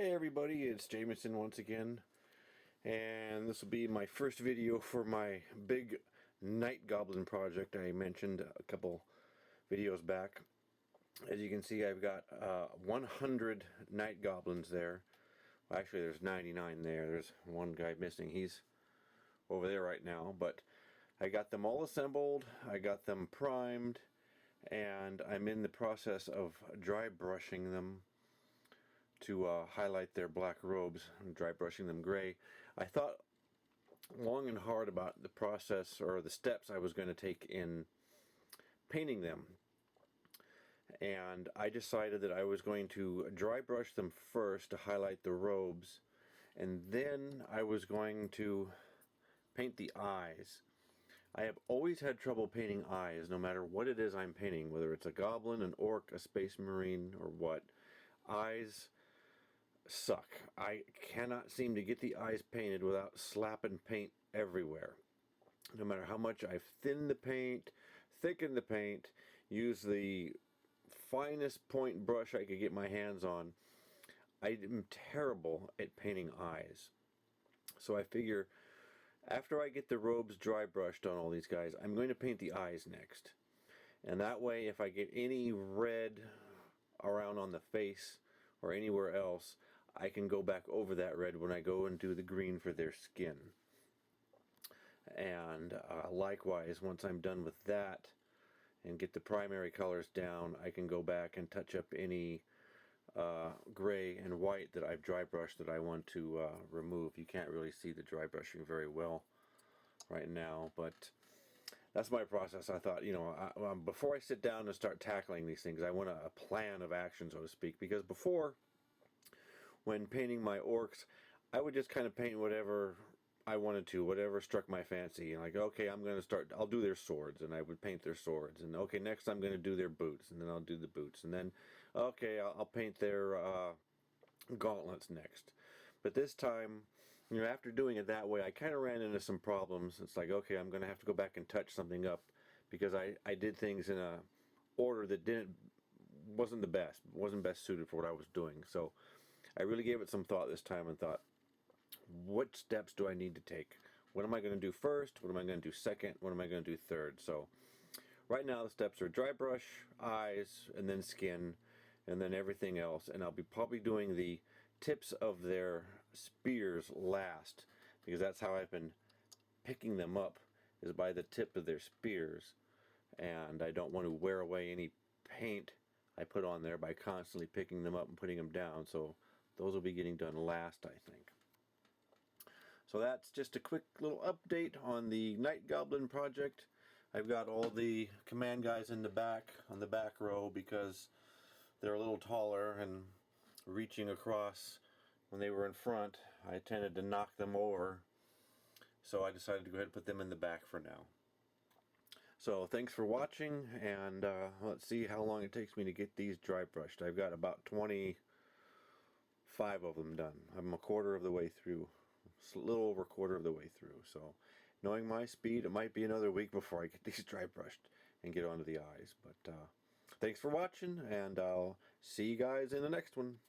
Hey everybody, it's Jameson once again, and this will be my first video for my big night goblin project I mentioned a couple videos back. As you can see, I've got 100 night goblins there. Well, actually there's 99 there. There's one guy missing. He's over there right now, but I got them all assembled, I got them primed, and I'm in the process of dry brushing them to highlight their black robes and dry brushing them gray. I thought long and hard about the process or the steps I was going to take in painting them, and I decided that I was going to dry brush them first to highlight the robes, and then I was going to paint the eyes. I have always had trouble painting eyes, no matter what it is I'm painting, whether it's a goblin, an orc, a space marine, or what. Eyes suck. I cannot seem to get the eyes painted without slapping paint everywhere. No matter how much I've thinned the paint, thickened the paint, used the finest point brush I could get my hands on, I'm terrible at painting eyes. So I figure after I get the robes dry brushed on all these guys, I'm going to paint the eyes next. And that way, if I get any red around on the face or anywhere else, I can go back over that red when I go and do the green for their skin. And likewise, once I'm done with that and get the primary colors down, I can go back and touch up any gray and white that I've dry brushed that I want to remove. You can't really see the dry brushing very well right now, but that's my process. I thought, you know, before I sit down and start tackling these things, I want a plan of action, so to speak, because before, when painting my orcs, I would just kind of paint whatever I wanted to, whatever struck my fancy. Like, okay, I'm going to start, I'll do their swords, and I would paint their swords. And okay, next I'm going to do their boots, and then I'll do the boots. And then, okay, I'll paint their gauntlets next. But this time, you know, after doing it that way, I kind of ran into some problems. It's like, okay, I'm going to have to go back and touch something up, because I did things in a order that wasn't the best, wasn't best suited for what I was doing. So I really gave it some thought this time and thought, what steps do I need to take? What am I going to do first? What am I going to do second? What am I going to do third? So right now the steps are dry brush, eyes, and then skin, and then everything else. And I'll be probably doing the tips of their spears last, because that's how I've been picking them up, is by the tip of their spears. And I don't want to wear away any paint I put on there by constantly picking them up and putting them down. So those will be getting done last, I think. So that's just a quick little update on the Night Goblin project. I've got all the command guys in the back, on the back row, because they're a little taller, and reaching across when they were in front, I tended to knock them over. So I decided to go ahead and put them in the back for now. So thanks for watching, and let's see how long it takes me to get these dry brushed. I've got about 25 of them done. I'm a quarter of the way through. It's a little over a quarter of the way through. So knowing my speed, it might be another week before I get these dry brushed and get onto the eyes. But thanks for watching, and I'll see you guys in the next one.